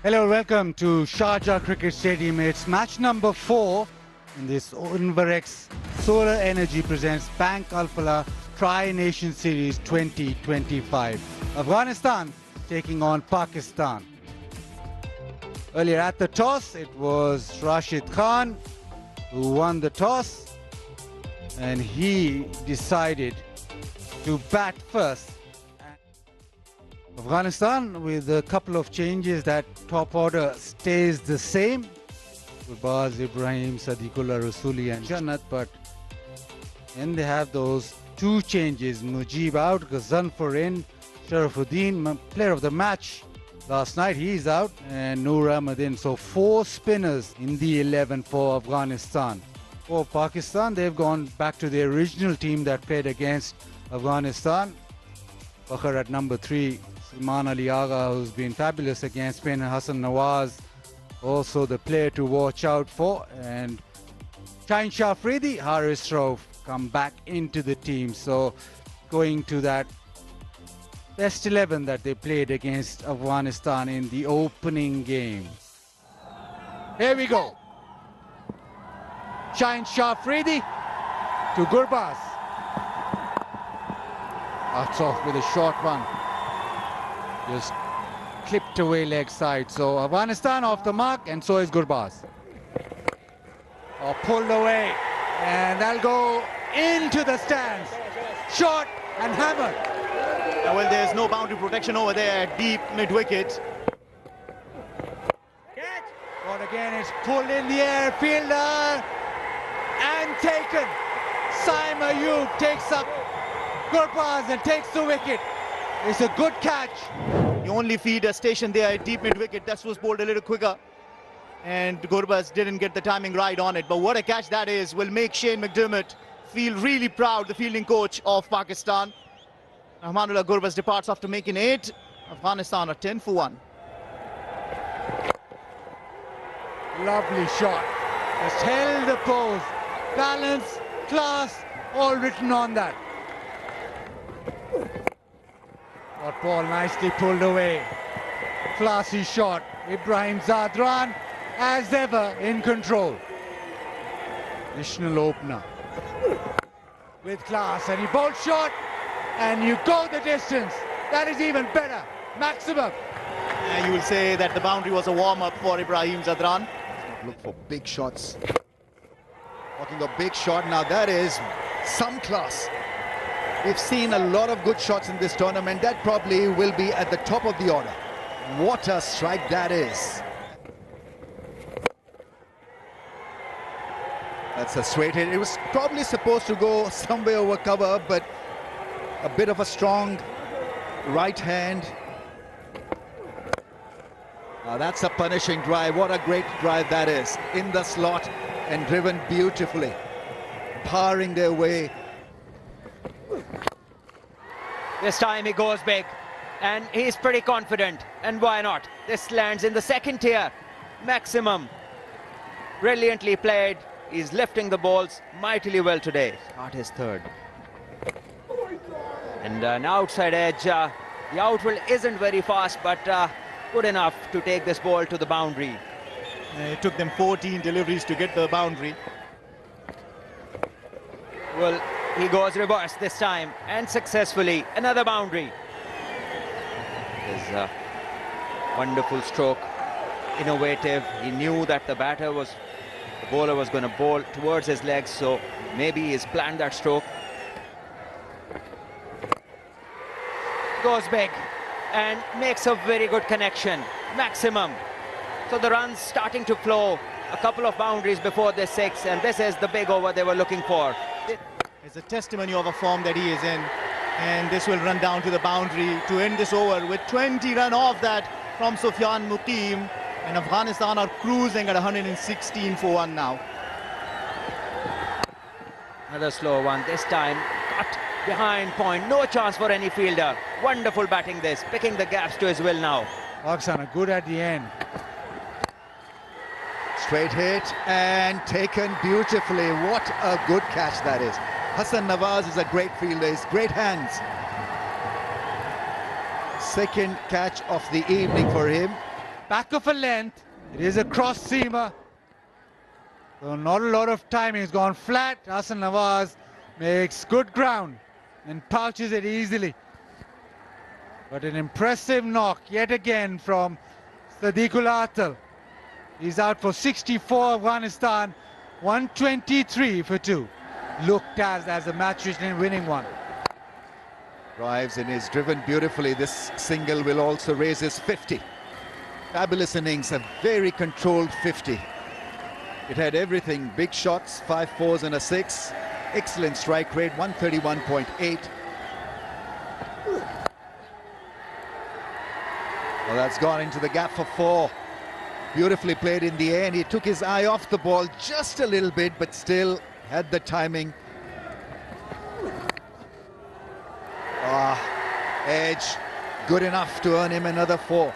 Hello, welcome to Sharjah Cricket Stadium. It's match number 4 in this Inverex Solar Energy presents Bank Alphala Tri-Nation Series 2025. Afghanistan taking on Pakistan. Earlier at the toss, it was Rashid Khan who won the toss, and he decided to bat first. Afghanistan with a couple of changes. That top order stays the same. Gurbaz, Ibrahim, Sadiqullah, Rasuli and Jannat, but then they have those two changes. Mujib out, Ghazanfar in, Sharafuddin, player of the match last night, he's out, and Noor Ahmed in. So 4 spinners in the 11 for Afghanistan. For Pakistan, they've gone back to their original team that played against Afghanistan. Bakar at number 3, Salman Ali Agha, who's been fabulous against Spain, and Hassan Nawaz, also the player to watch out for. And Shaheen Shah Afridi, Haris Rauf come back into the team. So going to that best 11 that they played against Afghanistan in the opening game. Here we go. Shaheen Shah Afridi to Gurbaz. Starts off with a short one. Just clipped away leg side. So Afghanistan off the mark, and so is Gurbaz. Pulled away, and that'll go into the stands. Shot and hammered. Well, there's no boundary protection over there at deep mid-wicket. But again, it's pulled in the air. Fielder and taken. Saim Ayub takes up Gurbaz and takes the wicket. It's a good catch. The only feeder station there at deep mid-wicket, that was bowled a little quicker, and Gurbaz didn't get the timing right on it. But what a catch that is will make Shane McDermott feel really proud, the fielding coach of Pakistan. Rahmanullah Gurbaz departs after making 8. Afghanistan are 10 for 1. Lovely shot. Just held the pose. Balance, class, all written on that. That ball nicely pulled away. Classy shot. Ibrahim Zadran, as ever, in control. Additional opener. With class, and he bowled short, and you go the distance. That is even better. Maximum. You will say that the boundary was a warm-up for Ibrahim Zadran. Look for big shots. Talking of big shot, now that is some class. We've seen a lot of good shots in this tournament. That probably will be at the top of the order. What a strike that is. That's a straight hit. It was probably supposed to go somewhere over cover, but a bit of a strong right hand. Now that's a punishing drive. What a great drive that is. In the slot and driven beautifully. Powering their way. This time he goes big, and he's pretty confident, and why not? This lands in the second tier. Maximum. Brilliantly played. He's lifting the balls mightily well today. Not his third. And an outside edge. The outfield isn't very fast, but good enough to take this ball to the boundary. It took them 14 deliveries to get the boundary. Well, he goes reverse this time, and successfully. Another boundary. His wonderful stroke, innovative. He knew that the bowler was going to bowl towards his legs, so maybe he's planned that stroke. Goes big and makes a very good connection. Maximum. So the runs starting to flow. A couple of boundaries before this 6, and this is the big over they were looking for. It's a testimony of a form that he is in, and this will run down to the boundary to end this over with 20 run off that from Sufyan Muqim, and Afghanistan are cruising at 116 for 1 now. Another slow one, this time cut behind point, no chance for any fielder. Wonderful batting this, picking the gaps to his will now. Pakistan are good at the end. Straight hit and taken beautifully. What a good catch that is. Hassan Nawaz is a great fielder, he's great hands. Second catch of the evening for him. back of a length. It is a cross seamer. So not a lot of timing. It's gone flat. Hassan Nawaz makes good ground and pouches it easily. But an impressive knock yet again from Sadiqul Atal. He's out for 64, Afghanistan, 123 for 2. Looked as a match winning one. Drives and is driven beautifully. This single will also raise his 50. Fabulous innings, a very controlled 50. It had everything, big shots, 5 fours and a 6. Excellent strike rate, 131.8. Well, that's gone into the gap for 4. Beautifully played in the air, and he took his eye off the ball just a little bit, but still had the timing. Edge, good enough to earn him another 4.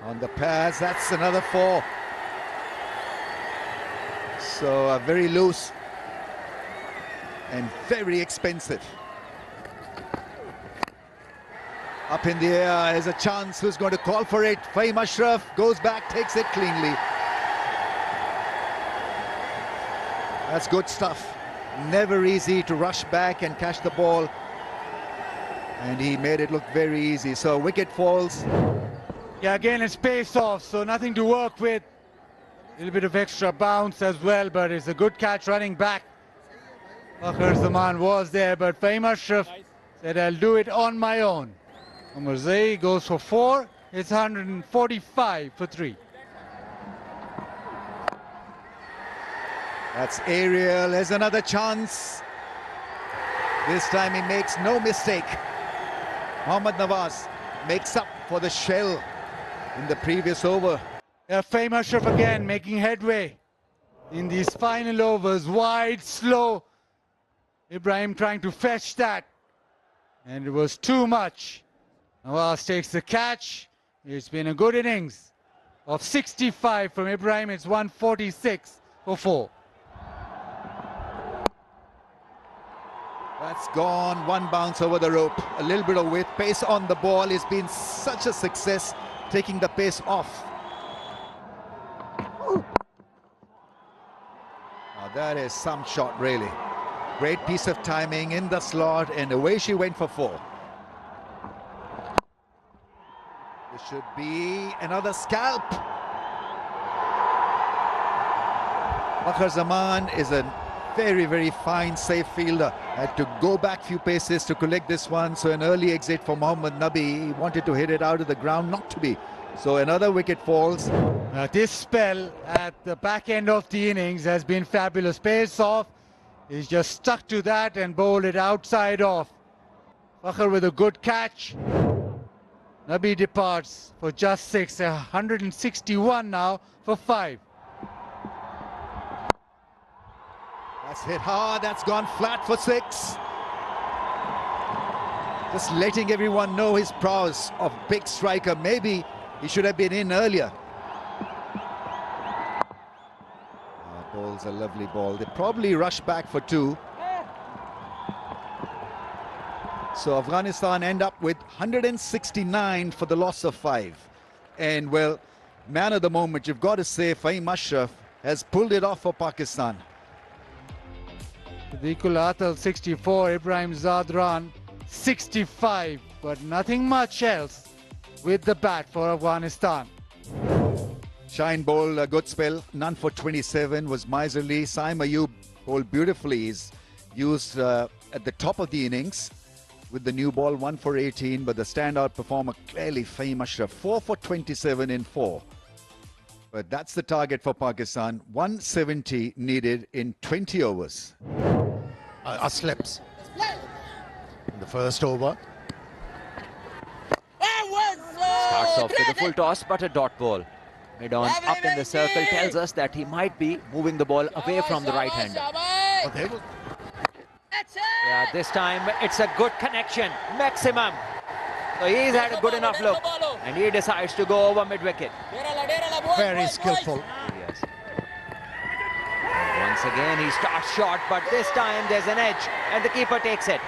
On the pads, that's another 4. So very loose and very expensive. Up in the air is a chance. Who's going to call for it? Fahim Ashraf goes back, takes it cleanly. That's good stuff. Never easy to rush back and catch the ball. And he made it look very easy. So wicket falls. Yeah, again it's pace off, so nothing to work with. A little bit of extra bounce as well, but it's a good catch running back. Fakhar Zaman was there, but Fahim Ashraf said, I'll do it on my own. Umarzai goes for 4. It's 145 for 3. That's aerial. There's another chance. This time he makes no mistake. Mohammad Nawaz makes up for the shell in the previous over. Fahim Ashraf again making headway in these final overs. Wide, slow. Ibrahim trying to fetch that. And it was too much. Nawaz takes the catch. It's been a good innings of 65 from Ibrahim. It's 146 for 4. That's gone, 1 bounce over the rope, a little bit of width, pace on the ball. Has been such a success, taking the pace off. Now that is some shot, really. Great piece of timing in the slot, and away she went for 4. This should be another scalp. Fakhar Zaman is a very, very fine, safe fielder. Had to go back few paces to collect this one. So an early exit for Mohammad Nabi. He wanted to hit it out of the ground, not to be. So another wicket falls. This spell at the back end of the innings has been fabulous. Pace off. He's just stuck to that and bowled it outside off. Fakhar with a good catch. Nabi departs for just 6. 161 now for 5. That's hit hard, that's gone flat for 6. Just letting everyone know his prowess of big striker. Maybe he should have been in earlier. Bowl's a lovely ball. They probably rush back for 2. So Afghanistan end up with 169 for the loss of 5. And well, man of the moment, you've got to say Fahim Ashraf has pulled it off for Pakistan. Sadiqul Atal 64, Ibrahim Zadran 65, but nothing much else with the bat for Afghanistan. Shine bowled a good spell, none for 27, was miserly. Saim Ayub bowled beautifully. He's used at the top of the innings with the new ball, 1 for 18, but the standout performer clearly Fahim Ashraf, 4 for 27 in 4. But that's the target for Pakistan, 170 needed in 20 overs. Slips in the first over. Starts off with a full toss, but a dot ball. Mid-on up in the circle tells us that he might be moving the ball away from the right-hander. Yeah, this time it's a good connection, maximum. So he's had a good enough look, and he decides to go over mid-wicket. Very skillful. Yes. And once again he starts short, but this time there's an edge, and the keeper takes it.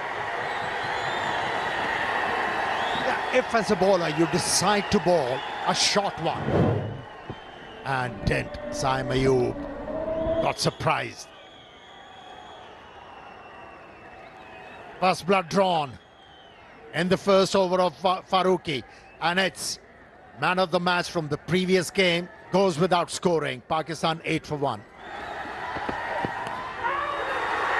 if as a bowler you decide to bowl a short one and didn't, Saim Ayub got surprised. First blood drawn in the first over of Farooqi, and it's man of the match from the previous game goes without scoring. Pakistan 8 for 1.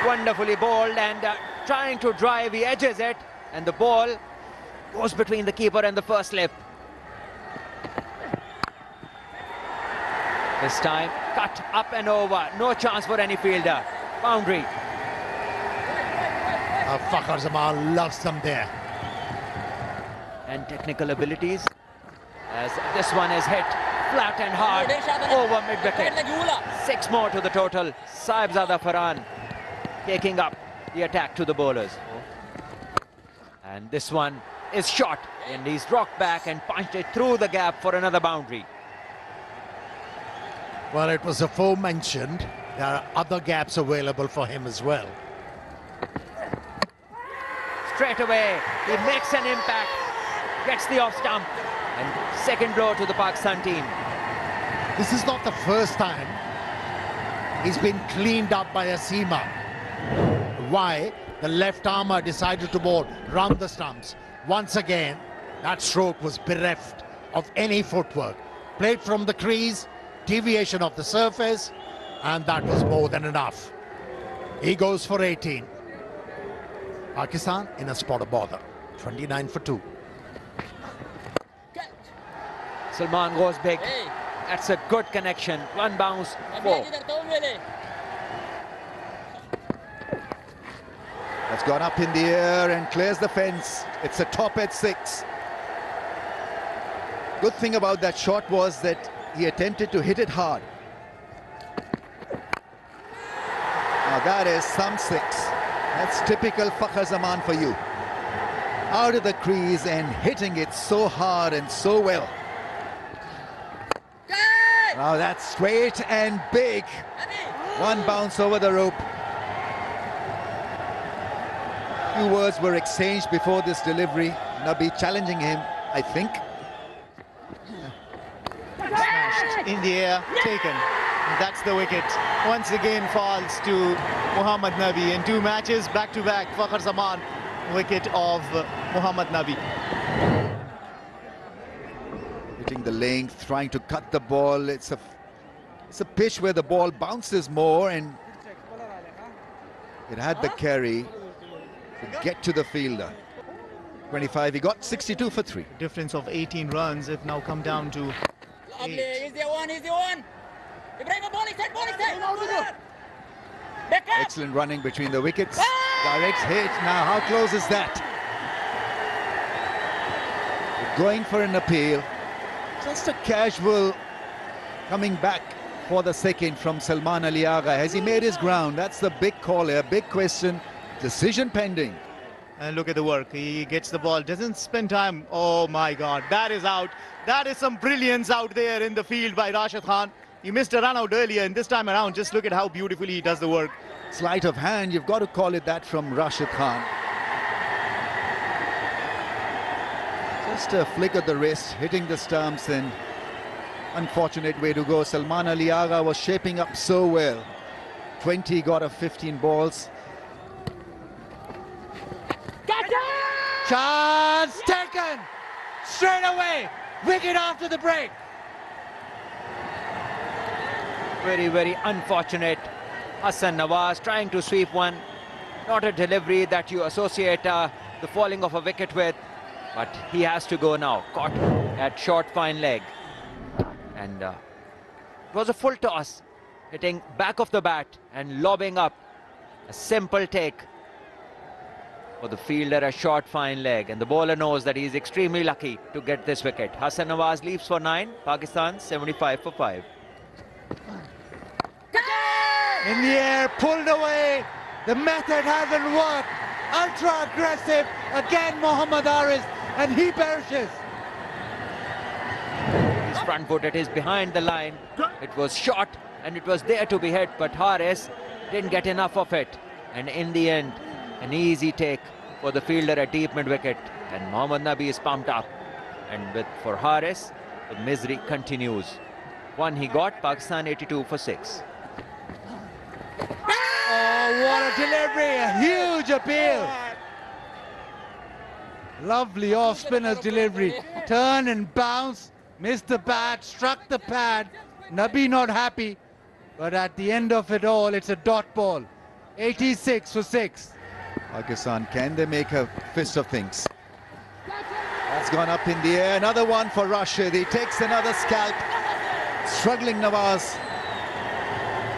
Wonderfully bowled, and trying to drive, he edges it, and the ball goes between the keeper and the first slip. This time cut up and over, no chance for any fielder. Boundary. Fakhar Zaman loves them there. And technical abilities, as this one is hit flat and hard over mid-wicket. 6 more to the total. Saibzada Farhan taking up the attack to the bowlers. And this one is shot, and he's rocked back and punched it through the gap for another boundary. Well, it was aforementioned. There are other gaps available for him as well. Straight away, he makes an impact, gets the off stump, and second blow to the Pakistan team. This is not the first time he's been cleaned up by a seamer. Why? The left armer decided to bowl round the stumps. Once again, that stroke was bereft of any footwork. Played from the crease, deviation of the surface, and that was more than enough. He goes for 18. Pakistan in a spot of bother. 29 for 2. Salman goes big. That's a good connection. One bounce, 4. That's gone up in the air and clears the fence. It's a top at 6. Good thing about that shot was that he attempted to hit it hard. Now that is some 6. That's typical Fakhar Zaman for you. Out of the crease and hitting it so hard and so well. Now that's straight and big. One bounce over the rope. Few words were exchanged before this delivery. Nabi challenging him, I think. Smashed in the air, taken. And that's the wicket. Once again falls to Muhammad Nabi. In 2 matches, back-to-back, Fakhar Zaman, wicket of Muhammad Nabi. Hitting the length, trying to cut the ball. It's a pitch where the ball bounces more, and it had the carry to get to the fielder. 25, he got 62 for 3. Difference of 18 runs if now come down to 8. He's the one. Excellent running between the wickets. Direct hit. Now how close is that? Going for an appeal. Just a casual coming back for the second from Salman Ali Agha. Has he made his ground? That's the big call here, big question. Decision pending. And look at the work. He gets the ball, doesn't spend time. Oh my God, that is out. That is some brilliance out there in the field by Rashid Khan. He missed a run out earlier, and this time around, just look at how beautifully he does the work. Sleight of hand, you've got to call it that from Rashid Khan. Just a flick of the wrist, hitting the stumps, and unfortunate way to go. Salman Ali Agha was shaping up so well. 20 got of 15 balls. Chance taken! Straight away! Wicket after the break! Very, very unfortunate. Hassan Nawaz trying to sweep one. Not a delivery that you associate the falling of a wicket with. But he has to go now. Caught at short fine leg. And it was a full toss. Hitting back of the bat and lobbing up. A simple take for the fielder, a short fine leg. And the bowler knows that he's extremely lucky to get this wicket. Hassan Nawaz leaves for 9. Pakistan 75 for 5. In the air, pulled away. The method hasn't worked. Ultra aggressive. Again, Mohammad Haris, and he perishes. His front foot, it is behind the line. It was shot and it was there to be hit, but Haris didn't get enough of it. And in the end, an easy take for the fielder at deep mid-wicket. And Mohammad Nabi is pumped up. And for Haris, the misery continues. One he got, Pakistan 82 for 6. Oh, what a delivery! A huge appeal! Lovely off-spinner's delivery. Turn and bounce. Missed the bat, struck the pad. Nabi not happy. But at the end of it all, it's a dot ball. 86 for 6. Pakistan, can they make a fist of things? That's gone up in the air. Another one for Rashid. He takes another scalp. Struggling Nawaz.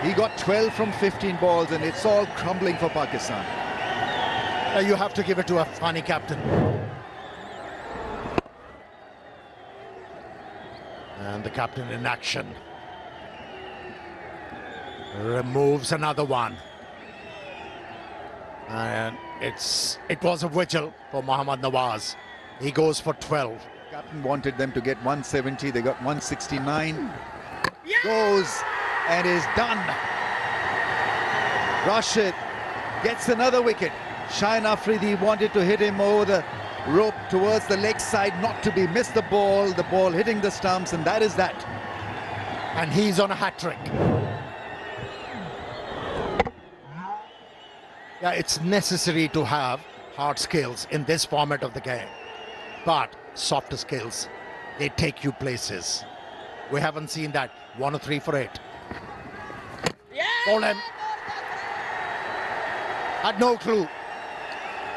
He got 12 from 15 balls and it's all crumbling for Pakistan. You have to give it to a funny captain. And the captain in action. Removes another one. And it was a vigil for Mohammad Nawaz. He goes for 12. Captain wanted them to get 170. They got 169. Goes and is done. Rashid gets another wicket. Shaheen Afridi wanted to hit him over the rope towards the leg side, not to be. Missed the ball hitting the stumps, and that is that. And he's on a hat-trick. Yeah, it's necessary to have hard skills in this format of the game. But softer skills, they take you places. We haven't seen that. 1 or 3 for 8. Ball him. Had no clue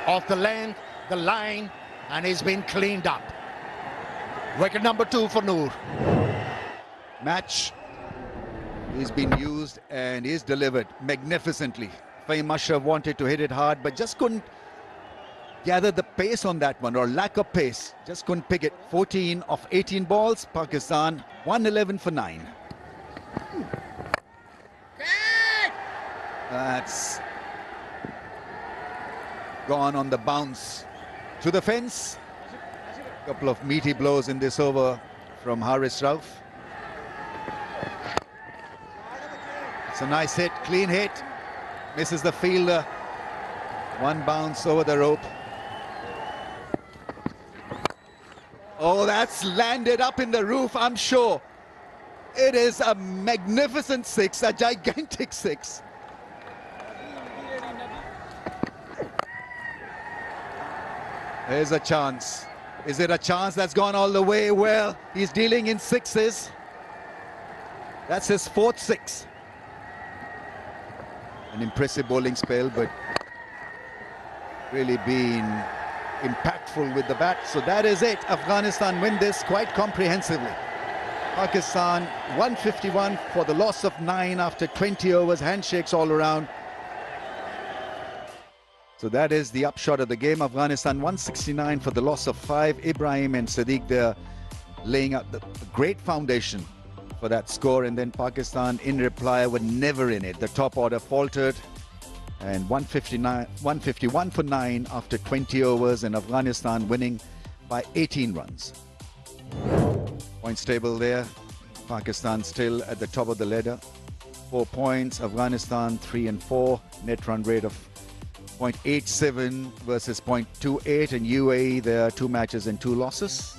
of the length, the line, and he's been cleaned up. Wicket number 2 for Noor. Match. He's been used and he's delivered magnificently. Fahim Ashraf wanted to hit it hard, but just couldn't gather the pace on that one, or lack of pace. Just couldn't pick it. 14 of 18 balls. Pakistan 111 for 9. That's gone on the bounce to the fence. Couple of meaty blows in this over from Haris Rauf. It's a nice hit, clean hit. Misses the fielder. One bounce over the rope. Oh, that's landed up in the roof, I'm sure. It is a magnificent 6, a gigantic 6. There's a chance. Is it a chance that's gone all the way? Well, he's dealing in 6s. That's his 4th 6. An impressive bowling spell, but really been impactful with the bat. So that is it. Afghanistan win this quite comprehensively. Pakistan 151 for the loss of 9 after 20 overs, handshakes all around. So that is the upshot of the game. Afghanistan 169 for the loss of 5. Ibrahim and Sadiq there laying out the great foundation for that score, and then Pakistan in reply were never in it. The top order faltered, and 151 for 9 after 20 overs, and Afghanistan winning by 18 runs. Points table there. Pakistan still at the top of the ladder. 4 points. Afghanistan 3 and 4. Net run rate of 0.87 versus 0.28. And UAE, there are 2 matches and 2 losses.